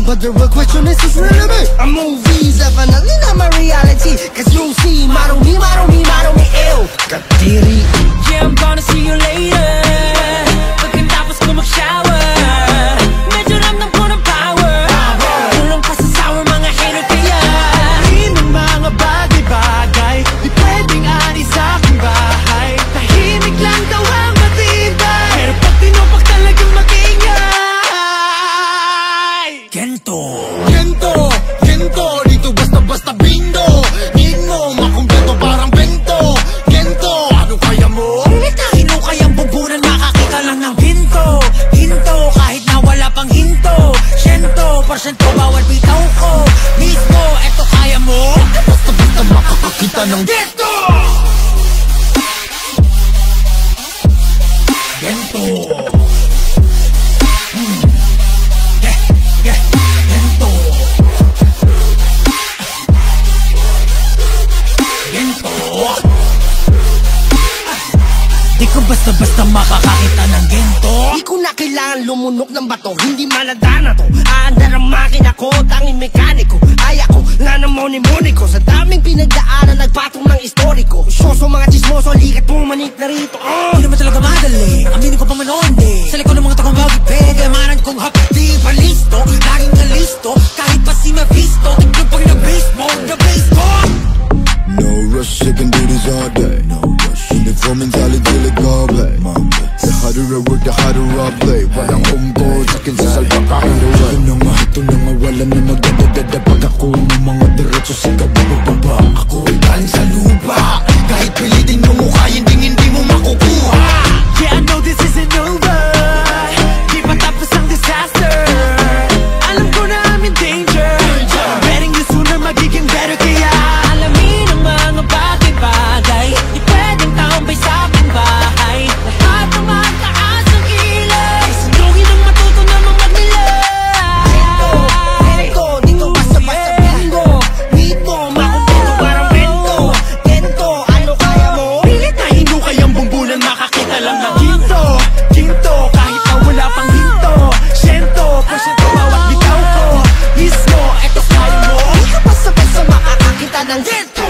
But the real question is really me. A movie's definitely not my reality. Cause you see, model me, ew. Katiri. Yeah, I'm gonna see you later. Pagkatapos ko mag-shower, medyo ramdam ko ng power. Tulong pa sa sour mga hater kaya di ng mga bagay-bagay di pwedeng anis sa aking bahay. Tahimik lang daw ang matibay, pero pag tinupak talagang mag-ingay. Gento, Gento, Gento. Dito basta-basta bindo. Need mo, makumpleto parang bento. Gento, ano kaya mo? Pilitahin mo kayang bubunan, makakita lang ng hinto. Hinto, kahit na wala pang hinto. 100% bawal bitaw ko. Mismo, eto kaya mo? Basta-basta makakakita ng gento. Gento. Gento. Gento. Di ko basta-basta makakakita ng gento. Di ko na kailangan lumunok ng bato. Hindi maladana to. Aandar ang makina ko, tanging mekaniko. Ay ako, nanamoni-moni ko. Sa daming pinagdaanan, nagpatong ng istoriko. Syoso mga chismoso, likat pumanik na rito. Hindi naman talaga madali, aminin ko pa man hindi. Sa likod ng mga takong bagay, pwede amaran kong hapdi pa listo. Laging nalisto, kahit pa si Mephisto. Tignan pag na-base mo, na-base ko. No rush, I can do this all day. No rush. Uniform mentality, like all play. The harder I work, the harder I play. Walang umbo, sakin sa salba kahit ito na nga, wala na magdadadada. Pag ako ng mga diretso, sigaw bababa. Ako ay galing sa lupa. Kahit pilitin mo mukha, hindi mo makukuha. Yeah, I know this isn't over. Di pa tapos ang disaster. Alam ko na I'm in danger. Betting you sooner magiging better kaya Alamin ang mga bagay-bagay, di pwedeng tambay sa aking bahay. Lahat ng mataas ang kilay, sunugin ang matuto namang magnilay. Gento, dito basta-basta bingo. Need mo, makumpleto parang bento. Gento, ano kaya mo? pilitahin mo kayang bumbunan, makakita lang ng ginto. Ginto, kahit na wala pang hinto. 100% bawat bitaw ko. Mismo, eto kaya mo? Di ka basta-basta makakakita ng gento.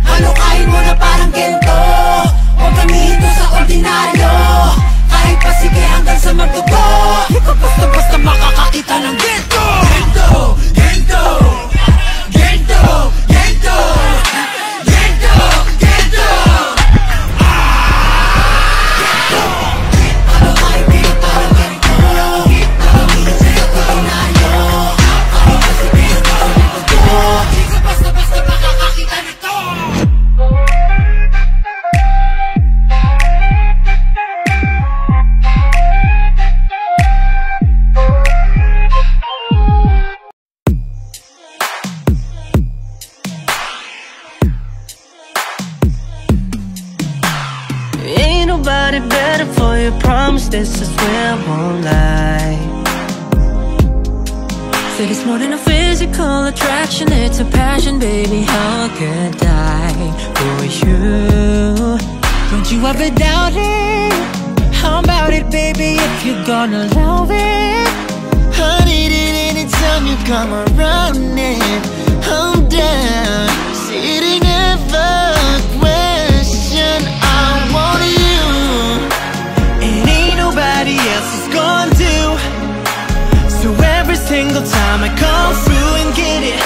Halukain mo na parang gento, huwag gamitin to sa ordinaryo. Kahit pa sige hanggang sa magdugo, di ko basta-basta makakakita ng gento. Gento, gento, gento, gento, gento, gento. Halukain mo na parang gento, huwag gamitin to sa ordinaryo. Kahit pa sige hanggang sa magdugo, di ko basta-basta makakakita nito. Ain't nobody better for you, promise this, I swear I won't lie. Said it's more than a physical attraction, it's a passion, baby. How could I for you? Don't you ever doubt it? How about it, baby, if you're gonna love it? I need it anytime you come around it. I'm down, sitting never question. I want you, and ain't nobody else is gonna do. So every single time I come through and get it,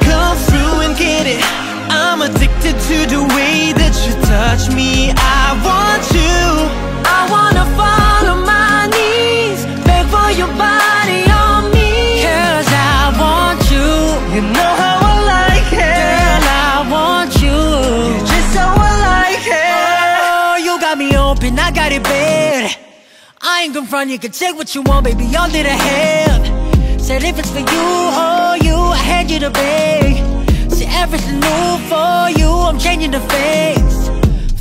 come through and get it, I'm addicted to the way that you touch me. I want you, I wanna fall on my knees, beg for your body on me. 'Cause I want you, you know how I like it. girl, I want you. You're just how I like it. Oh, you got me open, I got it bad. I ain't gon' front, you can take what you want, baby, all that I have. Said if it's for you, oh you, I had you to beg. See everything new for you, I'm changing the face.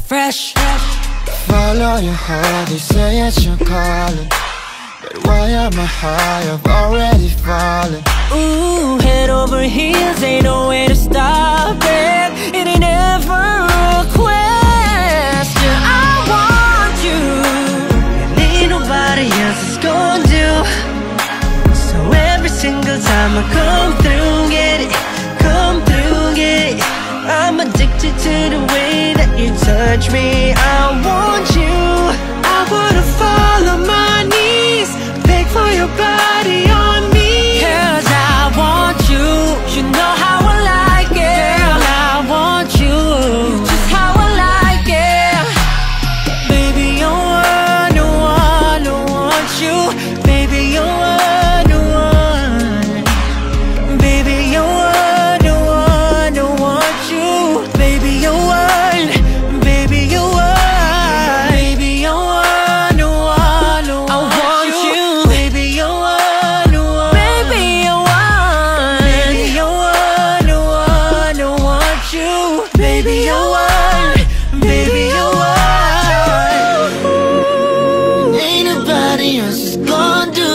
Fresh, Follow your heart, they say it's your calling. But why am I high? I've already fallen. ooh, head over heels, ain't no way to stop it. It ain't ever I'ma come through, get it, come through, get it. I'm addicted to the way that you touch me. I want you. I wanna fall on my knees, beg for your body on me. 'Cause I want you. You know how I like it. Girl, I want you. You're just how I like it. Baby, you're one, I want you. Baby, you're one, baby, you're one, I want you. Baby, you're one, baby, you're one. Baby, you're one, I want you. Baby, you're one, baby, you're one. Baby, you're one, I want you. Baby, you're one, baby, you're one. Ain't nobody else is gonna do.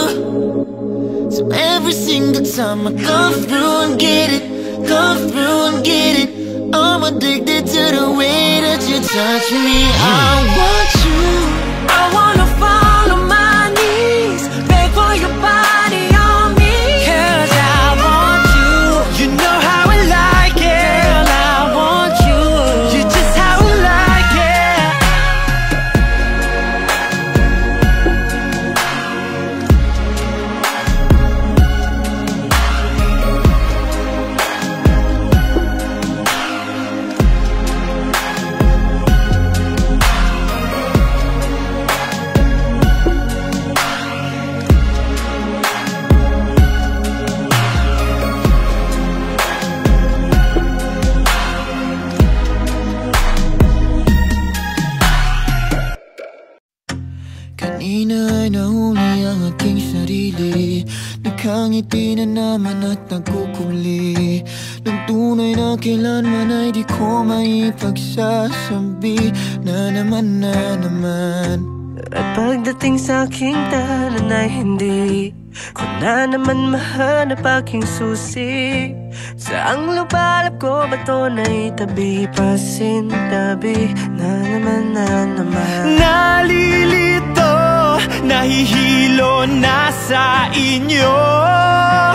So every single time I come through and get it, come through and get it. I'm addicted to the way that you touch me. I want you. I wanna fall on my knees, beg for your body on me. 'Cause I want you. You know how I like it. Girl, I want you. You're just how I like it. Kanina ay nahuli ang aking sarili. Nakangiti na naman at nagkukumli. Nang tunay na kailanman ay di ko maipagsasabi. Na naman, na naman. At pagdating sa aking tahanan ay hindi ko na naman mahanap aking susi. Saang lubalap ko ba ito na itabi? Pasintabi na naman, na naman. Nalilito, nahihilo na sa inyo.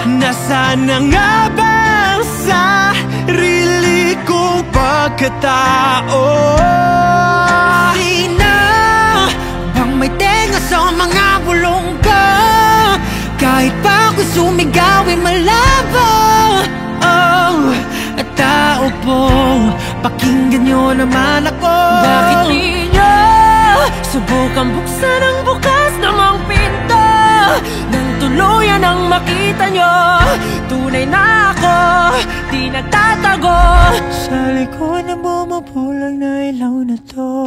Nasaan na nga bang sarili kong pagkatao? Sino bang may tenga sa mga bulong ko? Kahit pa ako sumigaw ay malabo. Oh, at tao po, pakinggan nyo naman ako. Bakit di nyo subukan buksan ang bukas ng ang pinto? Nang tuluyan ang makita nyo, tunay na ako, di nagtatago. Sa likod ng bumubulang na ilaw na to,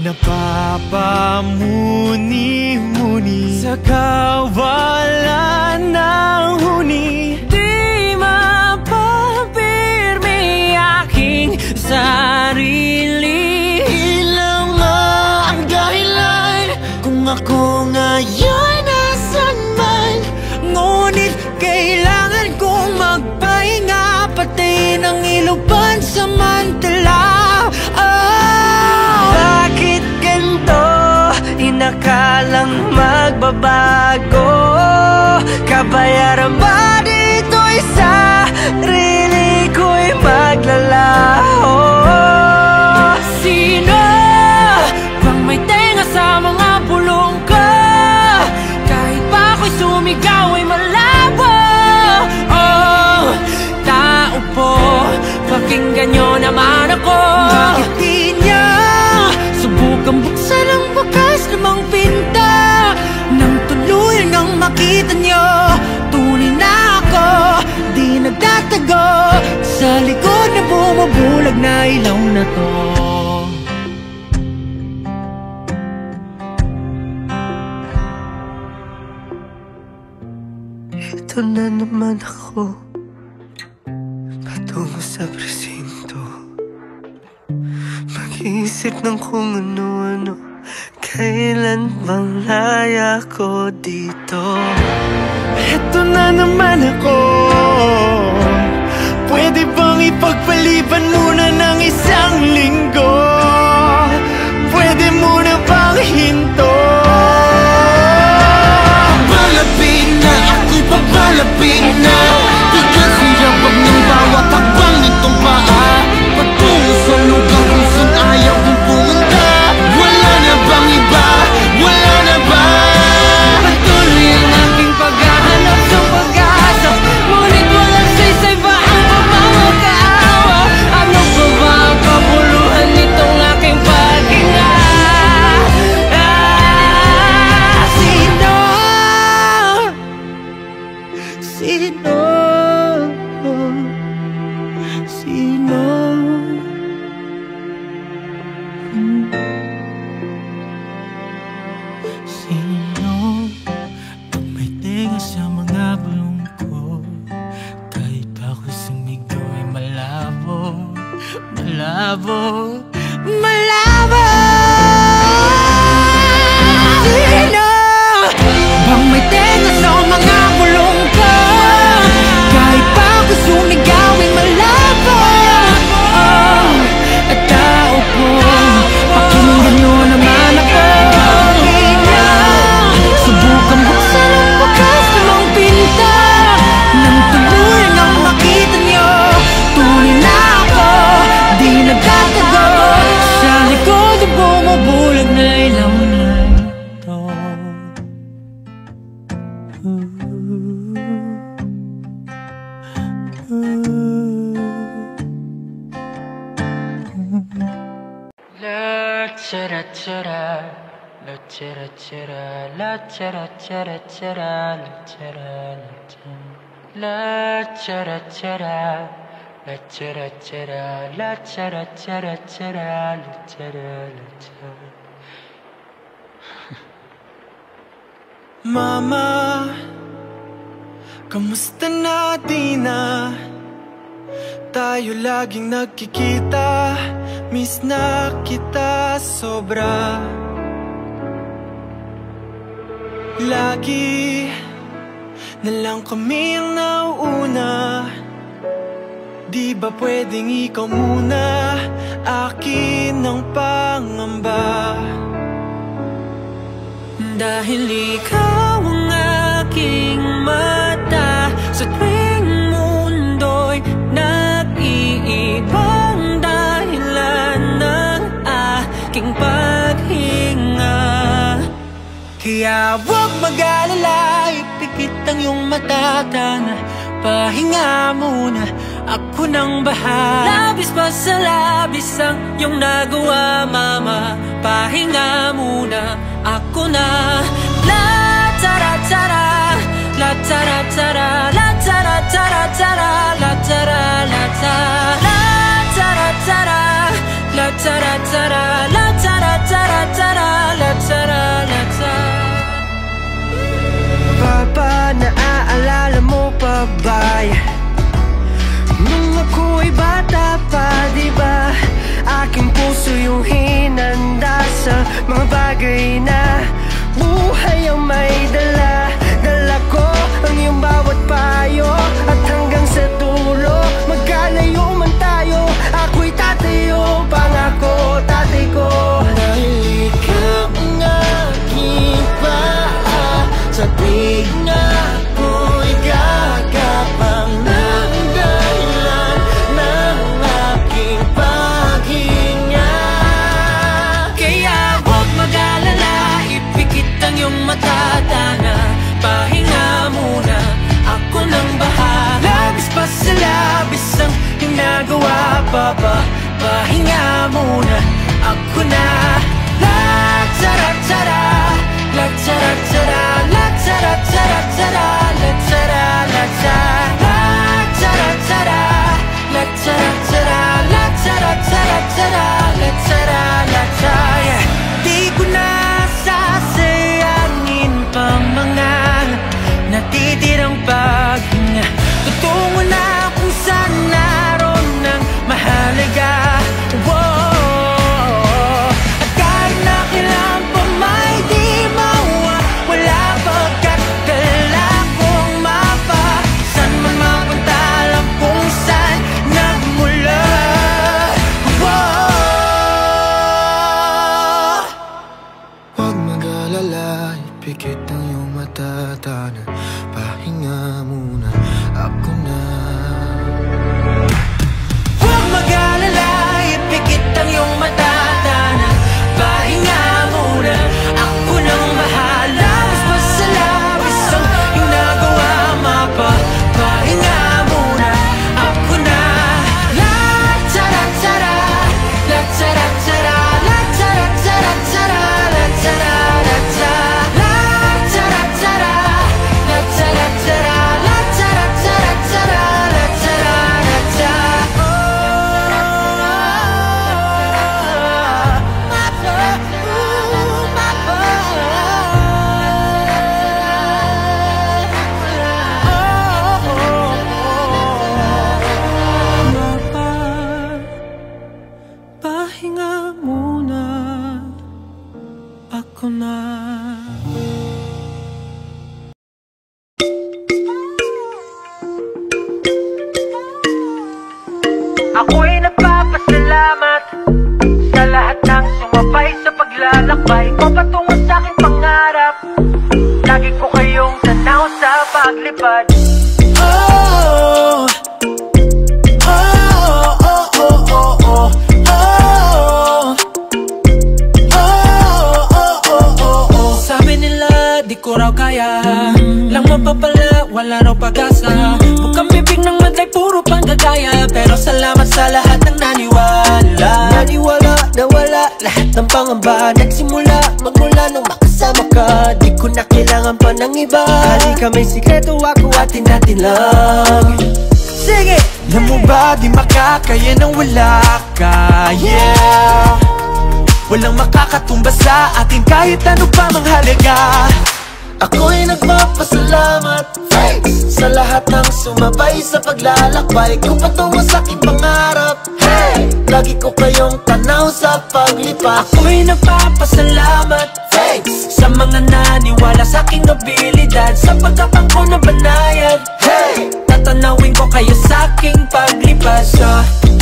napapamuni-muni sa kawalan ng huni. Di mapapirmi aking sarili. Ilang nga ang dahilan kung ako ngayon nasan man. Ngunit kailangan kong magpahinga, pati ng ilupan samantala. Bakit ganito? Inakalang magbabago? Kabayaran ba dito'y sarili ko'y maglalaho? Sino bang may tenga sa mga bulong ko? Kahit pa ako'y sumigaw ay malabo. Oh, tao po, pakinggan nyo naman ako. Bakit di niya subukan buksan ang bukas namang pinta? Nang tuluyan ang makita nyo, tunay na ako, di nagtatago. Sa likod na bumubulag na ilaw na to. Ito na naman ako, patungo sa presinto. Mag-iisip ng kung ano-ano, kailan bang laya ko dito? Ito na naman ako. Pwede bang ipagpaliban muna ng isang linggo? Pwede muna bang Sino ang may tenga sa mga bulong ko? Kahit ako sumigaw ay malabo, malabo, malabo. Sino bang may tenga sa mga bulong ko? Kahit pa ako sumigaw ay malabo. At tao po, pakinggan nyo naman ako. Subukan buksan ang bukas ng pinta nang tuluyan ang makita nyo. Tunay na ako, di nagtatago. Sa likod ang bumubulag na ilaw na ito. La chara chara, la chara chara, la chara chara chara, la chara la chara chara, la chara chara, la chara chara chara, la chara la chara. Mama, kamusta na di na? Tayo laging nagkikita, miss na kita sobra. Lagi na lang kami ang nauuna. Di ba pwedeng ikaw muna? Akin ang pangamba. Dahil ikaw ang aking mata sa tuwing mundo'y nag-iibang dahilan ng aking paghinga. Kaya huwag mag-alala, ipikit ang iyong mata, tana, pahinga muna, ako nang bahala. Labis pa sa labis ang iyong nagawa, mama, pahinga muna, ako na. La tara tara, la tara tara, la tara tara tara, la tara la tara, la tara tara, la tara tara, la tara tara tara, la tara la tara. Papa, naaalala mo pa ba nung ako'y bata pa, diba? Aking puso yung hinanda sa mga bagay na buhay ang may dala. Dala ko ang iyong bawat payo, at hanggang sa dulo, magkalayo man tayo, ako'y tatayo, pangako tatay ko. Dahil ikaw ang aking paa, sa tuwing ako'y gagapang ng dahilan ng aking paghinga. Kaya huwag mag-alala, ipikit ang iyong mata, tana, pahinga muna, ako nang bahala. Labis pa sa labis ang ginagawa, papa, pahinga muna, ako na. La tara tara, la tara tara, la tara tara tara, la tara la tara, la tara tara, la tara tara, la tara tara tara, la tara la tara. Di ko na sasayangin pa mga natitirang paghinga. Tutungo na kung saan naroon ng mahalaga. Whoa. ko na. Ako'y nagpapasalamat sa lahat ng sumabay sa paglalakbay ko patungo sa aking pangarap. Lagi ko kayong tanaw sa paglipad. Oh, oh, oh, oh, oh, oh, oh. Sabi nila di ko raw kaya, lang mapapala, wala raw pag-asa. Bukang bibig ng matay, puro panggagaya. Pero salamat sa lahat ng naniwala. Naniwala na wala lahat ng pangamba. Nagsimula magmula nung makasama ka. Di ko na kailangan pa ng iba. Halika may sikreto ako atin natin lang. Sige! Alam mo ba di makakaya nang wala ka, yeah. Walang makakatumba sa atin kahit ano pa mang halaga. Ako'y nagpapasalamat sa lahat ng sumabay sa paglalakbay ko patungo sa aking pangarap. Hey! Lagi ko kayong tanaw sa paglipas. Ako'y nagpapasalamat sa mga naniwala sa aking abilidad, sa pagkapang ko na banayad. Hey! Tatanawin ko kayo sa aking paglipas.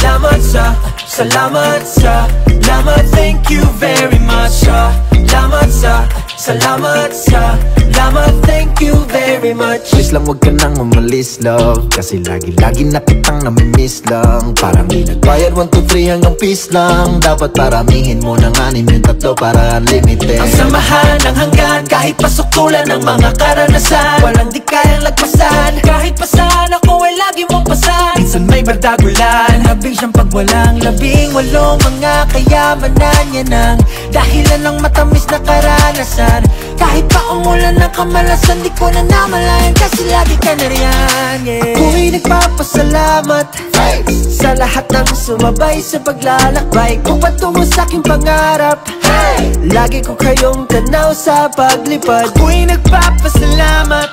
Salamat sa, salamat sa, salamat, thank you very much. Salamat sa, salamat sa, salamat, thank you very much. Please lang wag ka nang umalis, love, kasi lagi-lagi na kitang namimiss lang. Parang di nagbayad 1, 2, 3 hanggang peace lang. Dapat paramihin mo ng 6 yung 3 para unlimited. Ang samahan ng hanggan kahit pasok-tulan ng mga karanasan. Walang di kayang lagpasan, kahit pasan ako ay lagi mong pasan. Minsan may bardagulan, habing siyang pagwalang 18 mga kayamanan. Yan ang dahilan ng matamis na karanasan. Kahit pa umulan ng kamalasan, di ko na namalayan kasi lagi ka na riyan, yeah. Ako'y nagpapasalamat sa lahat ng sumabay sa paglalakbay ko patungo sa aking pangarap. Hey! Lagi ko kayong tanaw sa paglipad. Ako'y nagpapasalamat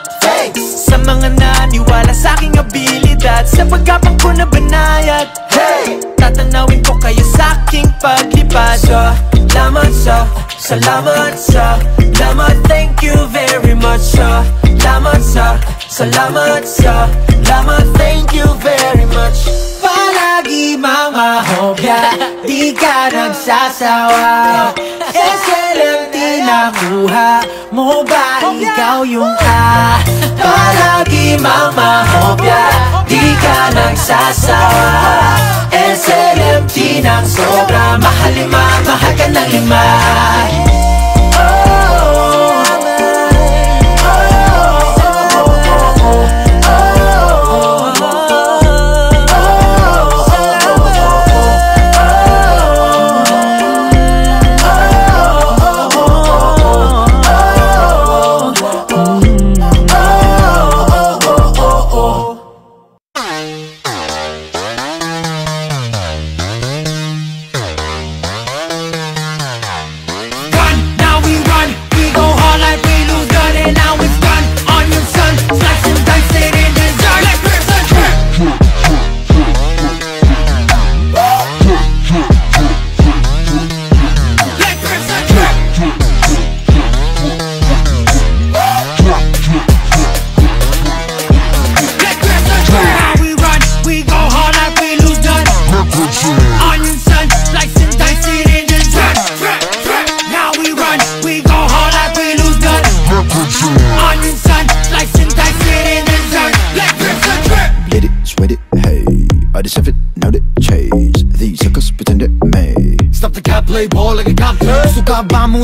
sa mga naniwala sa aking abilidad, sa pagkapang ko na banayad. Hey! Tatanawin ko kayo sa aking paglipad. Salamat sa, salamat sa, salamat, thank you very much. Salamat sa, salamat sa, salamat, thank you very much. Palagi mga hobya, di ka nagsasawa. SLM di nakuha mo ba ikaw yung ka? Palagi mga hobya, di ka nagsasawa. SLM di nang sobra, mahal 5, mahal ka ng 5.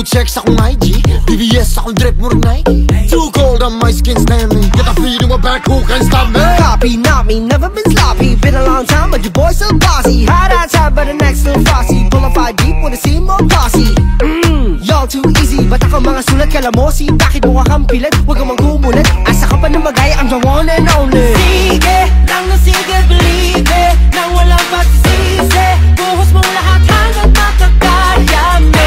Check sa akong IG, BBS akong drip mo rin Nike. Too cold on my skin Stanley, get a feeling my back, who can stop me? Copy, not me, never been sloppy. Been a long time, but your boy still bossy. Hot outside, but the next little frosty. Pull a 5 deep with a C-more posse. Y'all too easy, ba't ako mga sulat kalamosi? Bakit mukha kang pilit? Huwag kang manggumulit. Asa ka pa na magaya, I'm the one and only. Sige, lang na sige, believe it. Nang walang pagsisisi, buhos mong lahat hanggang makakaya mo.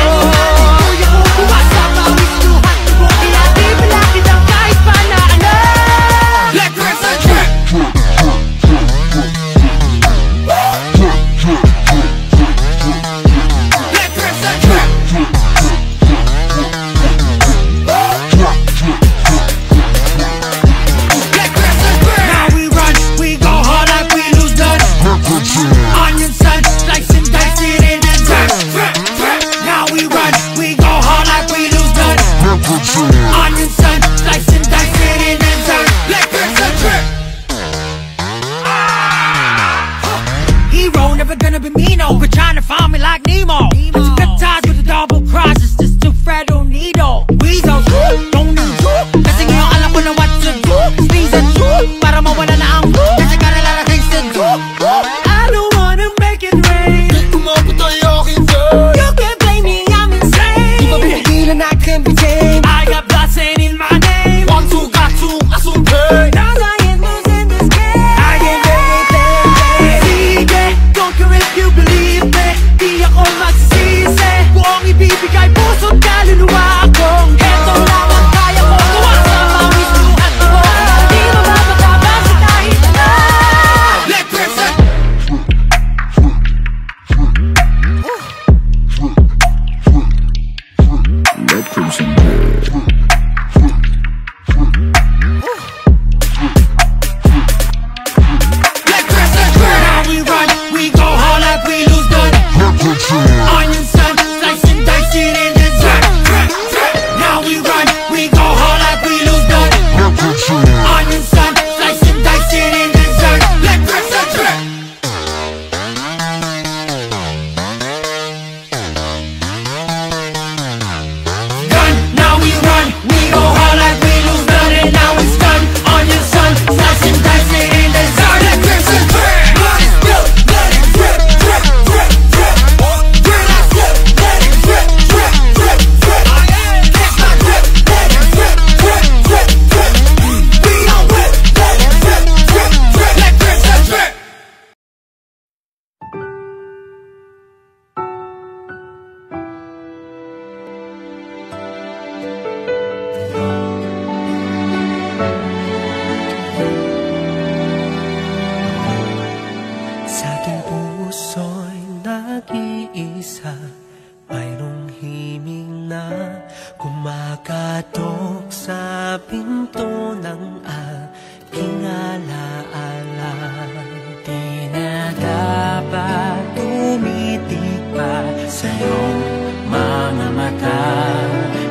sa iyong mga mata.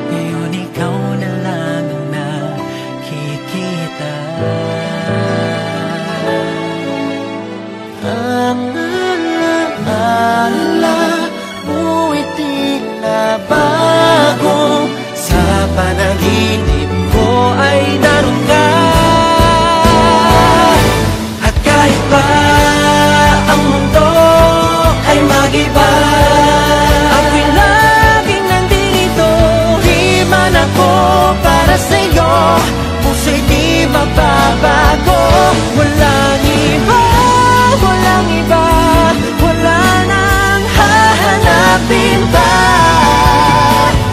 Ngayon ikaw na lang ang nakikita. Ang alaala mo'y di na bago. Sa panaginip ko ay naroon ka. At kahit pa ang mundo ay mag-iba, ako'y laging nandito. Himan ako para sa'yo, puso'y di mababago. Walang iba, walang iba, wala nang hahanapin pa.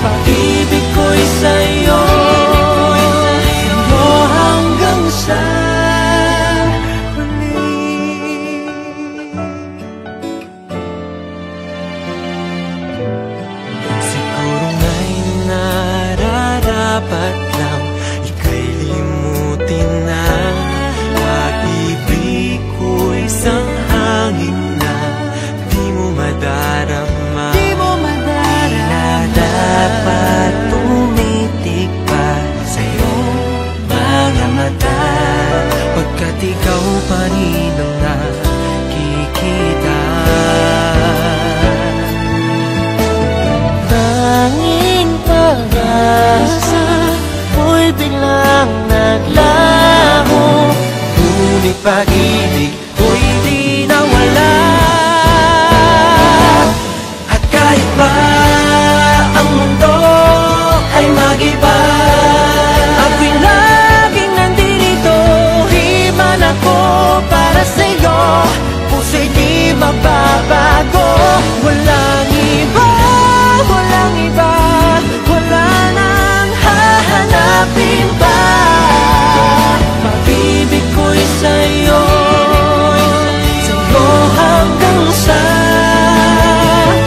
Pag-ibig ko'y sa'yo, sa'yo hanggang sa huli. Siguro nga'y nararapat lang ika'y limutin na. Pag-ibig ko'y isang hangin na di mo madarama. Di na dapat tumitig pa sa'yo mga mata, pagkat ikaw pa rin ang nakikita. Tanging pag-asa mo'y biglang naglaho. Ngunit pag-ibig ko'y di nawala. At kahit pa ang mundo ay mag-iba, ako'y laging nandito. Himan ako para sa'yo, puso'y di mababago. Walang iba, walang iba, wala nang hahanapin pa. Pag-ibig ko'y sa'yo, sa'yo hanggang sa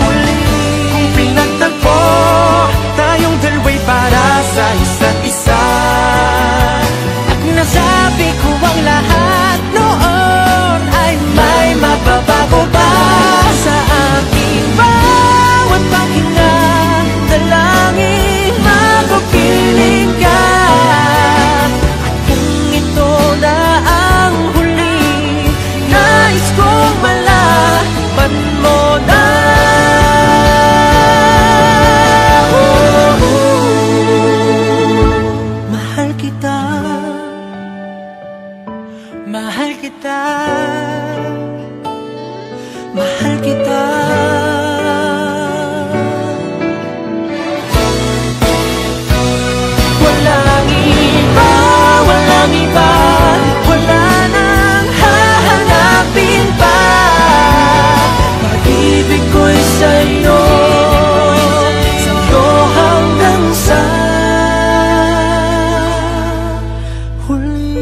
huli. Kung pinagtagpo tayong dalawa'y para sa isa't isa, at nasabi ko ang lahat noon, ay may mababago ba sa aking bawat paghinga? Dalangin mapapiling ka. At kung ito na ang huli, nais kong malaman mo na. Mahal kita, mahal kita, mahal kita. Walang iba, walang iba, wala nang hahanapin pa. Pag-ibig ko'y sa'yo, sa'yo hanggang sa huli.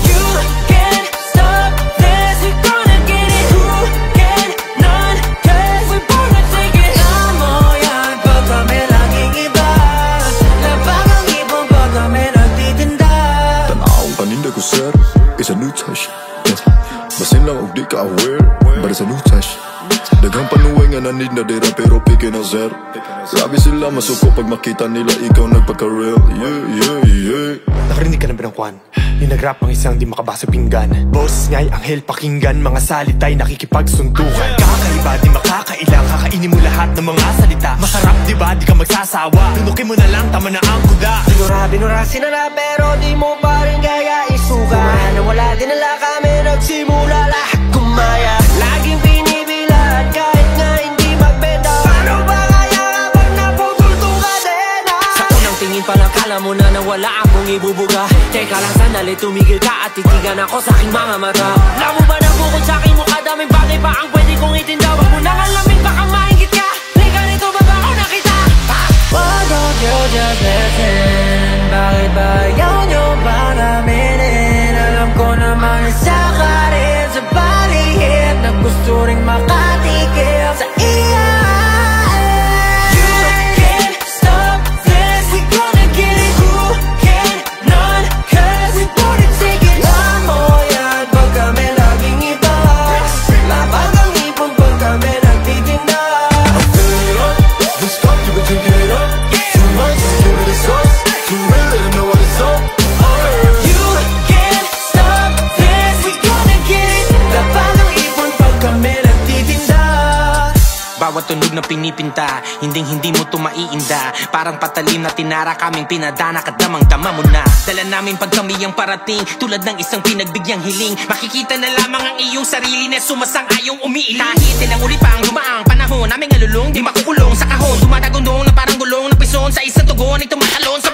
You can't stop this, we're gonna get it. Who can none, 'cause we're born to take it. Alam mo yan, pag kami laging iba, labang ang ibon pag kami nagtitinda. Tanawang paninda ko sir, is a new touch. Basin lang og di ka aware, but it's a new touch. Daghang panuway nga nanid na dira pero pike na sir. Grabe sila masuko pag makita nila ikaw nagpaka-real. Yeah, yeah, yeah. Nakarinig ka na ba ng kwan? Yung nag-rap ang isang di makabasa pinggan. Boss nga'y anghel pakinggan, mga salita'y nakikipagsuntukan. Kakaiba di makakailang, kakainin mo lahat ng mga salita. Masarap di ba di ka magsasawa, tunukin mo na lang tama na ang kuda. Binurasin na pero di mo pa rin kaya isuka. Kumaya na wala din nala kami, nagsimula lahat kumaya. Laging pinibilad kahit nga hindi magbenta. Paano ba kaya kapag naputol tong kadena? Sa unang tingin pa lang kala mo na nawala akong ibubuga. Teka lang sandali, tumigil ka at titigan ako sa aking mga mata. Alam mo ba na bukod sa aking mukha, daming bagay pa ang pwede kong itinda. Wag mo nang alamin, baka maingit ka. tunog na pinipinta, hindi mo to maiinda. Parang patalim na tinara kaming pinadanak at damang-dama mo na. Dala namin pag kami ang parating, tulad ng isang pinagbigyang hiling. Makikita na lamang ang iyong sarili na sumasang-ayong umiiling. Kahit ilang ulit pa ang dumaang panahon, naming nalulung, di makukulong sa kahon. Dumadagundong na parang gulong ng pison, sa isang tugon ay tumatalon sa